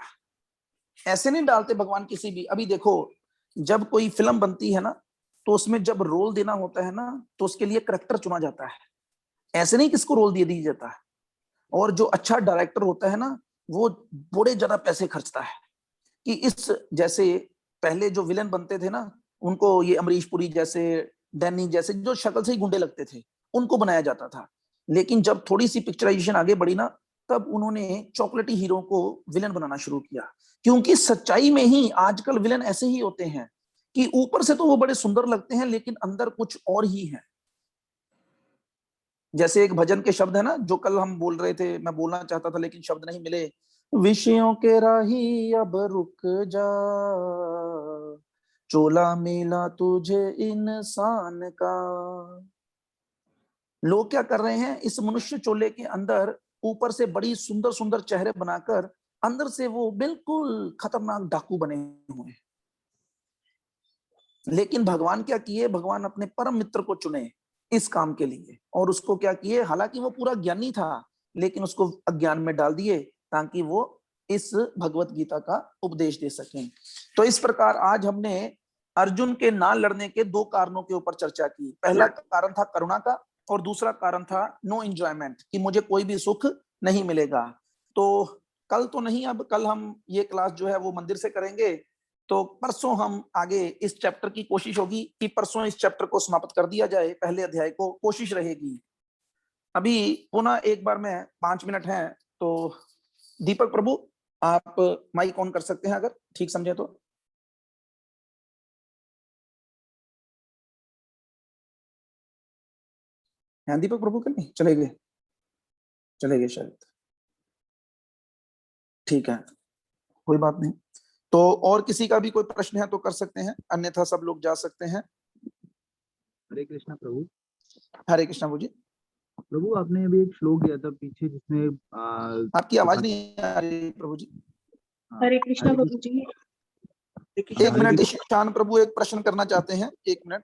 ऐसे नहीं डालते भगवान किसी भी। अभी देखो, जब कोई फिल्म बनती है ना, तो उसमें जब रोल देना होता है ना, तो उसके लिए करेक्टर चुना जाता है। ऐसे नहीं किसको रोल दे दिया जाता है। और जो अच्छा डायरेक्टर होता है ना, वो बड़े ज्यादा पैसे खर्चता है कि इस, जैसे पहले जो विलन बनते थे ना, उनको ये अमरीश पुरी जैसे, डैनी जैसे, जो शक्ल से ही गुंडे लगते थे, उनको बनाया जाता था। लेकिन जब थोड़ी सी पिक्चराइजेशन आगे बढ़ी ना, तब उन्होंने चॉकलेटी हीरो को विलन बनाना शुरू किया। क्योंकि सच्चाई में ही आजकल विलन ऐसे ही होते हैं कि ऊपर से तो वो बड़े सुंदर लगते हैं लेकिन अंदर कुछ और ही है। जैसे एक भजन के शब्द है ना, जो कल हम बोल रहे थे, मैं बोलना चाहता था लेकिन शब्द नहीं मिले। विषयों के राही अब रुक जा, चोला मिला तुझे इंसान का। लोग क्या कर रहे हैं, इस मनुष्य चोले के अंदर ऊपर से बड़ी सुंदर सुंदर चेहरे बनाकर अंदर से वो बिल्कुल खतरनाक डाकू बने हुए हैं। लेकिन भगवान क्या किए, भगवान अपने परम मित्र को चुने इस काम के लिए, और उसको क्या किए, हालांकि वो पूरा ज्ञानी था लेकिन उसको अज्ञान में डाल दिए ताकि वो इस भगवत गीता का उपदेश दे सकें। तो इस प्रकार आज हमने अर्जुन के ना लड़ने के दो कारणों के ऊपर चर्चा की। पहला कारण था करुणा का, और दूसरा कारण था नो एंजॉयमेंट, कि मुझे कोई भी सुख नहीं मिलेगा। तो कल तो नहीं, अब कल हम ये क्लास जो है वो मंदिर से करेंगे, तो परसों हम आगे इस चैप्टर की कोशिश होगी कि परसों इस चैप्टर को समाप्त कर दिया जाए, पहले अध्याय को, कोशिश रहेगी। अभी पुनः एक बार मैं 5 मिनट हैं तो दीपक प्रभु आप माइक ऑन कर सकते हैं अगर ठीक समझे तो। हैं दीपक प्रभु के नहीं चले गए शायद, ठीक है कोई बात नहीं। तो और किसी का भी कोई प्रश्न है तो कर सकते हैं, अन्यथा सब लोग जा सकते हैं। हरे कृष्णा प्रभु। हरे कृष्णा प्रभु जी। प्रभु आपने अभी एक श्लोक दिया था पीछे जिसमें आपकी आवाज नहीं आ रही प्रभु जी। हरे कृष्णा प्रभु जी। एक मिनट, ईशान प्रभु एक प्रश्न करना चाहते हैं, 1 मिनट।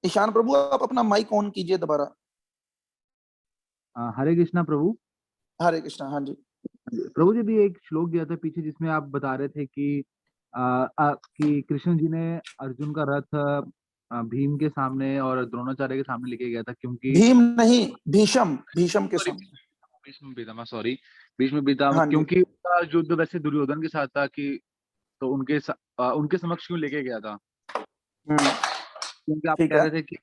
ईशान प्रभु आप अपना माइक ऑन कीजिए दोबारा। हरे कृष्णा प्रभु। हरे कृष्णा। हाँ जी प्रभु जी भी एक श्लोक दिया था पीछे जिसमें आप बता रहे थे कि कृष्ण जी ने अर्जुन का रथ भीम के सामने और द्रोणाचार्य के सामने लेके गया था, क्योंकि भीम नहीं, भीष्म के सामने। भीष्म पितामह, सॉरी भीष्म पितामह। हाँ जी। क्योंकि उसका युद्ध वैसे दुर्योधन के साथ था, कि तो उनके समक्ष क्यों लेके गया था? क्योंकि आप ठीक कह है। रहे थे कि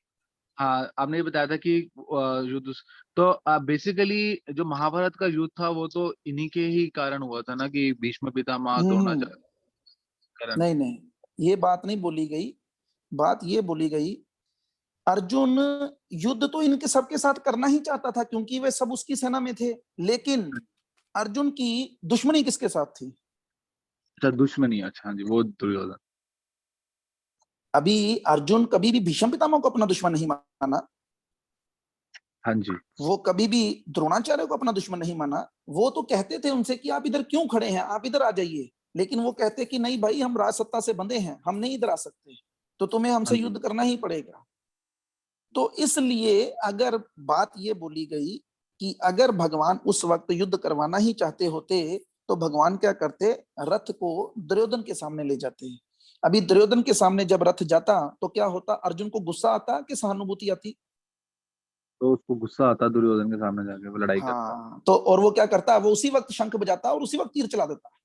हाँ, आपने ये बताया था कि युद्ध, तो बेसिकली जो महाभारत का युद्ध था वो तो इन्हीं के ही कारण हुआ था ना, कि भीष्म पितामह द्रोणाचार्य कारण। नहीं, ये बात नहीं बोली गई। बात ये बोली गई, अर्जुन युद्ध तो इनके सबके साथ करना ही चाहता था क्योंकि वे सब उसकी सेना में थे, लेकिन अर्जुन की दुश्मनी किसके साथ थी? अच्छा, दुश्मनी। अच्छा हाँ जी, वो दुर्योधन। अभी अर्जुन कभी भी भीष्म पितामह को अपना दुश्मन नहीं माना, हाँ जी। वो कभी भी द्रोणाचार्य को अपना दुश्मन नहीं माना। वो तो कहते थे उनसे कि आप इधर क्यों खड़े हैं, आप इधर आ जाइए, लेकिन वो कहते कि नहीं भाई, हम राज सत्ता से बंधे हैं, हम नहीं इधर आ सकते, तो तुम्हें हमसे युद्ध करना ही पड़ेगा। तो इसलिए अगर बात ये बोली गई कि अगर भगवान उस वक्त युद्ध करवाना ही चाहते होते तो भगवान क्या करते, रथ को दुर्योधन के सामने ले जाते। अभी दुर्योधन के सामने जब रथ जाता तो क्या होता, अर्जुन को गुस्सा आता कि सहानुभूति आती? तो उसको गुस्सा आता दुर्योधन के सामने जाके, वो लड़ाई करता। हाँ, तो और वो क्या करता, वो उसी वक्त शंख बजाता और उसी वक्त तीर चला देता।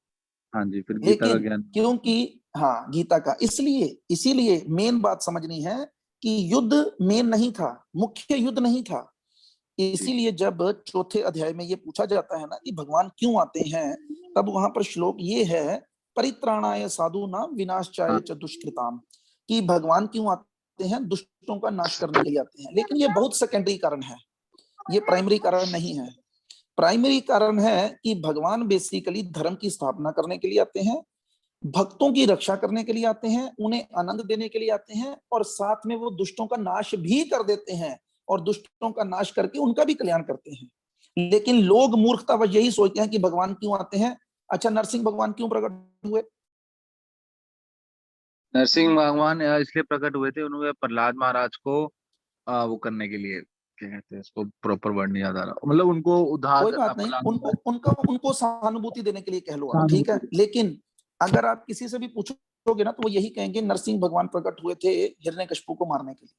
हाँ जी, फिर गीता का लेकिन ज्ञान। क्योंकि हाँ, गीता का, इसीलिए मेन बात समझनी है कि युद्ध मेन नहीं था, मुख्य युद्ध नहीं था। इसीलिए जब चौथे अध्याय में ये पूछा जाता है ना कि भगवान क्यों आते हैं, तब वहां पर श्लोक ये है, परित्राणाय साधूनां विनाशाय च दुष्कृताम, कि भगवान क्यों आते हैं, दुष्टों का नाश करने के लिए आते हैं। लेकिन ये बहुत सेकेंडरी कारण है, ये प्राइमरी कारण नहीं है। प्राइमरी कारण है कि भगवान बेसिकली धर्म की स्थापना करने के लिए आते हैं, भक्तों की रक्षा करने के लिए आते हैं, उन्हें आनंद देने के लिए आते हैं, और साथ में वो दुष्टों का नाश भी कर देते हैं और दुष्टों का नाश करके उनका भी कल्याण करते हैं। लेकिन लोग मूर्खतावश यही सोचते हैं कि भगवान क्यों आते हैं। अच्छा, नरसिंह भगवान क्यों प्रकट हुए? नरसिंह भगवान इसलिए प्रकट हुए थे, उन्होंने प्रहलाद महाराज को वो करने के लिए, क्या कहते हैं उसको, प्रॉपर वर्ड नहीं याद आ रहा, मतलब उनको उद्धार कोई करना। बात नहीं, प्रहलाद उनको सहानुभूति देने के लिए कह लो आप, ठीक है। लेकिन अगर आप किसी से भी पूछोगे ना तो वो यही कहेंगे नरसिंह भगवान प्रकट हुए थे हिरण्यकशिपु को मारने के लिए।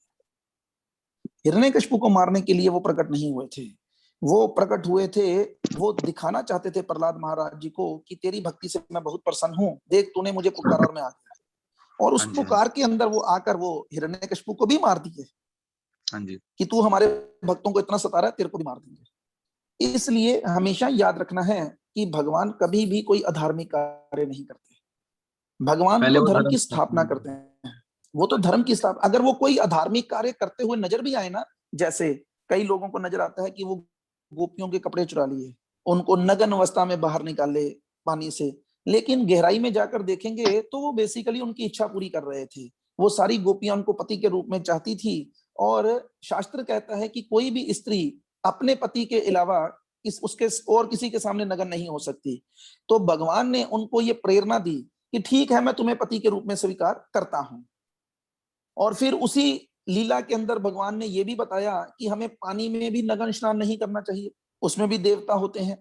हिरण्यकशिपु को मारने के लिए वो प्रकट नहीं हुए थे, वो प्रकट हुए थे, वो दिखाना चाहते थे प्रहलाद महाराज जी को कि तेरी भक्ति से मैं बहुत प्रसन्न हूं, देख तूने मुझे पुकारा और मैं आ गया। और उस पुकार के अंदर वो आकर वो हिरण्यकशिपु को भी मार दिए। हाँ जी, कि तू हमारे भक्तों को इतना सता रहा है, तेरे को भी मार देंगे। इसलिए हमेशा याद रखना है कि भगवान कभी भी कोई अधार्मिक कार्य नहीं करते, भगवान पहले तो वो धर्म धर्म की स्थापना करते हैं। वो तो धर्म की स्थापना, अगर वो कोई अधार्मिक कार्य करते हुए नजर भी आए ना, जैसे कई लोगों को नजर आता है कि वो गोपियों के कपड़े चुरा लिए, उनको नग्न अवस्था में बाहर निकाले पानी से, लेकिन गहराई में जाकर देखेंगे तो वो बेसिकली उनकी इच्छा पूरी कर रहे थे। वो सारी गोपियां उनको पति के रूप में चाहती थी, और शास्त्र कहता है कि कोई भी स्त्री अपने पति के अलावा उसके और किसी के सामने नग्न नहीं हो सकती। तो भगवान ने उनको ये प्रेरणा दी कि ठीक है, मैं तुम्हें पति के रूप में स्वीकार करता हूं। और फिर उसी लीला के अंदर भगवान ने यह भी बताया कि हमें पानी में भी नग्न स्नान नहीं करना चाहिए, उसमें भी देवता होते हैं,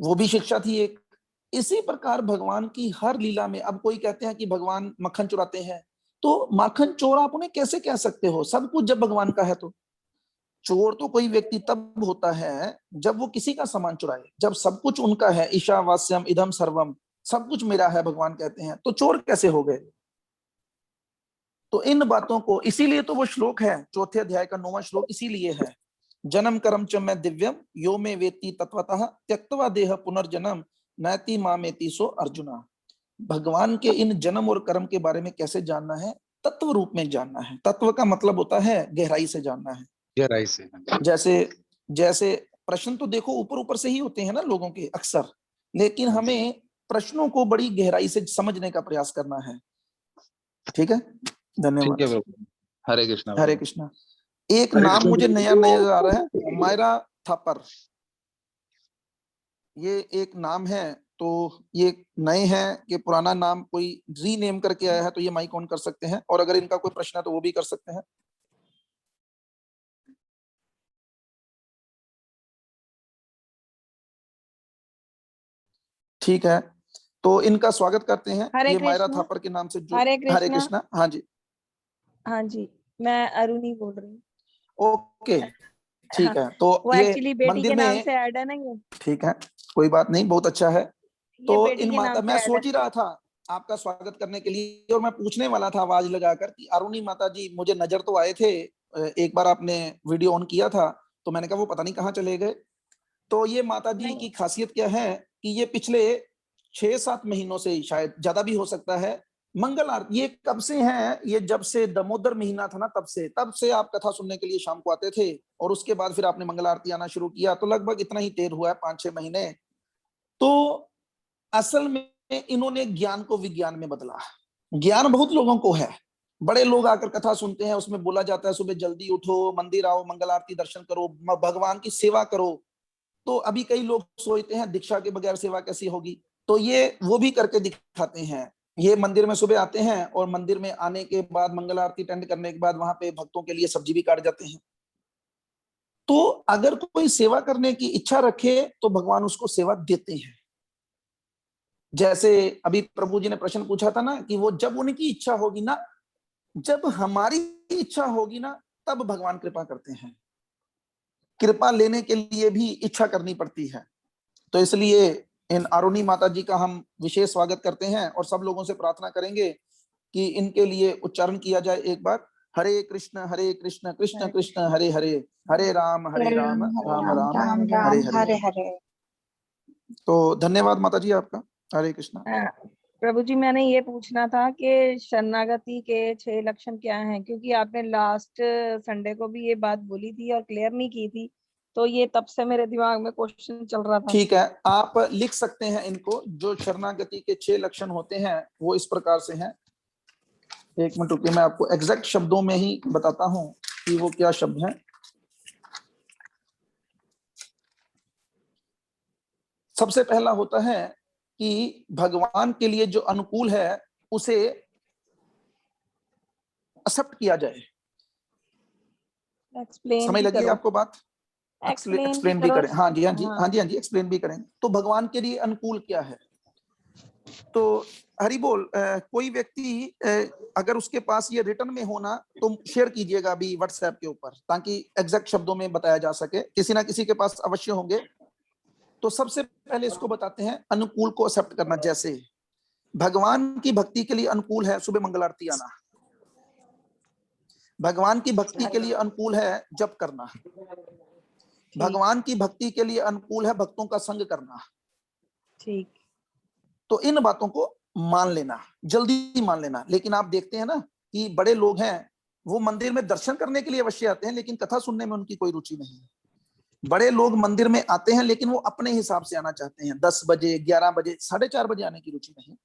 वो भी शिक्षा थी एक। इसी प्रकार भगवान की हर लीला में, अब कोई कहते हैं कि भगवान मक्खन चुराते हैं, तो माखन चोर आप उन्हें कैसे कह सकते हो? सब कुछ जब भगवान का है तो चोर तो कोई व्यक्ति तब होता है जब वो किसी का सामान चुराए। जब सब कुछ उनका है, ईशावास्यम इदम सर्वम, सब कुछ मेरा है भगवान कहते हैं, तो चोर कैसे हो गए? तो इन बातों को, इसीलिए तो वो श्लोक है, चौथे अध्याय का 9वां श्लोक इसीलिए है, जन्म कर्म च मैं दिव्यम यो में वेत्ति तत्वतः त्यक्त्वा देह पुनर्जन्म नैति मामेति सो अर्जुना। भगवान के इन जन्म और कर्म के बारे में कैसे जानना है? तत्व रूप में जानना है। तत्व का मतलब होता है गहराई से जानना है। गहराई से। जैसे प्रश्न तो देखो ऊपर ऊपर से ही होते हैं ना लोगों के अक्सर, लेकिन हमें प्रश्नों को बड़ी गहराई से समझने का प्रयास करना है। ठीक है, धन्यवाद। ठीक है प्रभु, हरे कृष्णा। हरे कृष्णा। एक नाम मुझे नया नजर आ रहा है, मायरा थापर, ये एक नाम है। तो ये नए हैं कि पुराना नाम कोई रीनेम करके आया है, तो ये माइक ऑन कर सकते हैं, और अगर इनका कोई प्रश्न है तो वो भी कर सकते हैं। ठीक है, तो इनका स्वागत करते हैं। ये मायरा थापर के नाम से जो हरे कृष्णा। हाँ जी, हाँ जी, मैं अरुणी बोल रही हूँ। ओके, ठीक हाँ, है। तो वो ये एक्चुअली बेटी मंदिर के नाम में, से ऐड है ना ये। ठीक है, कोई बात नहीं, बहुत अच्छा है। ये तो बेटी इन के माता, नाम मैं से सोच ऐड ही रहा था आपका स्वागत करने के लिए, और मैं पूछने वाला था आवाज लगाकर कि अरुणी माता जी, मुझे नजर तो आए थे, एक बार आपने वीडियो ऑन किया था, तो मैंने कहा वो पता नहीं कहाँ चले गए। तो ये माता जी की खासियत क्या है कि ये पिछले 6-7 महीनों से, शायद ज्यादा भी हो सकता है, मंगल आरती, ये कब से है, ये जब से दामोदर महीना था ना, तब से आप कथा सुनने के लिए शाम को आते थे, और उसके बाद फिर आपने मंगल आरती आना शुरू किया, तो लगभग इतना ही देर हुआ है, 5-6 महीने। तो असल में इन्होंने ज्ञान को विज्ञान में बदला। ज्ञान बहुत लोगों को है, बड़े लोग आकर कथा सुनते हैं, उसमें बोला जाता है सुबह जल्दी उठो, मंदिर आओ, मंगल आरती दर्शन करो, भगवान की सेवा करो। तो अभी कई लोग सोचते हैं दीक्षा के बगैर सेवा कैसी होगी, तो ये वो भी करके दिखाते हैं। ये मंदिर में सुबह आते हैं, और मंदिर में आने के बाद मंगल आरती अटेंड करने के बाद वहां पे भक्तों के लिए सब्जी भी काट जाते हैं। तो अगर कोई सेवा करने की इच्छा रखे तो भगवान उसको सेवा देते हैं। जैसे अभी प्रभु जी ने प्रश्न पूछा था ना कि वो जब उनकी इच्छा होगी ना, जब हमारी इच्छा होगी ना, तब भगवान कृपा करते हैं। कृपा लेने के लिए भी इच्छा करनी पड़ती है। तो इसलिए इन अरुणी माता जी का हम विशेष स्वागत करते हैं, और सब लोगों से प्रार्थना करेंगे कि इनके लिए उच्चारण किया जाए एक बार, हरे कृष्ण कृष्ण कृष्ण हरे हरे, हरे राम राम राम हरे हरे। तो धन्यवाद माता जी आपका, हरे कृष्णा। प्रभु जी, मैंने ये पूछना था कि शरणागति के 6 लक्षण क्या हैं, क्योंकि आपने लास्ट संडे को भी ये बात बोली थी और क्लियर नहीं की थी, तो ये तब से मेरे दिमाग में क्वेश्चन चल रहा था। ठीक है, आप लिख सकते हैं इनको। जो शरणागति के 6 लक्षण होते हैं वो इस प्रकार से हैं। एक मिनट रुकिए, मैं आपको एग्जैक्ट शब्दों में ही बताता हूं कि वो क्या शब्द हैं। सबसे पहला होता है कि भगवान के लिए जो अनुकूल है उसे एक्सेप्ट किया जाए। समझ लगी आपको बात? एक्सप्लेन भी करें। हाँ जी, एक्सप्लेन भी करें। तो भगवान के लिए अनुकूल क्या है? तो हरि बोल, कोई व्यक्ति अगर उसके पास ये रिटर्न में होना तो शेयर कीजिएगा अभी व्हाट्सएप के ऊपर, ताकि एग्जैक्ट शब्दों में बताया जा सके। किसी ना किसी के पास अवश्य होंगे। तो सबसे पहले इसको बताते हैं अनुकूल को एक्सेप्ट करना। जैसे भगवान की भक्ति के लिए अनुकूल है सुबह मंगल आरती आना, भगवान की भक्ति के लिए अनुकूल है जप करना, भगवान की भक्ति के लिए अनुकूल है भक्तों का संग करना। ठीक। तो इन बातों को मान लेना, जल्दी मान लेना। लेकिन आप देखते हैं ना कि बड़े लोग हैं, वो मंदिर में दर्शन करने के लिए अवश्य आते हैं, लेकिन कथा सुनने में उनकी कोई रुचि नहीं है। बड़े लोग मंदिर में आते हैं, लेकिन वो अपने हिसाब से आना चाहते हैं। 10 बजे, 11 बजे, 4:30 बजे आने की रुचि नहीं।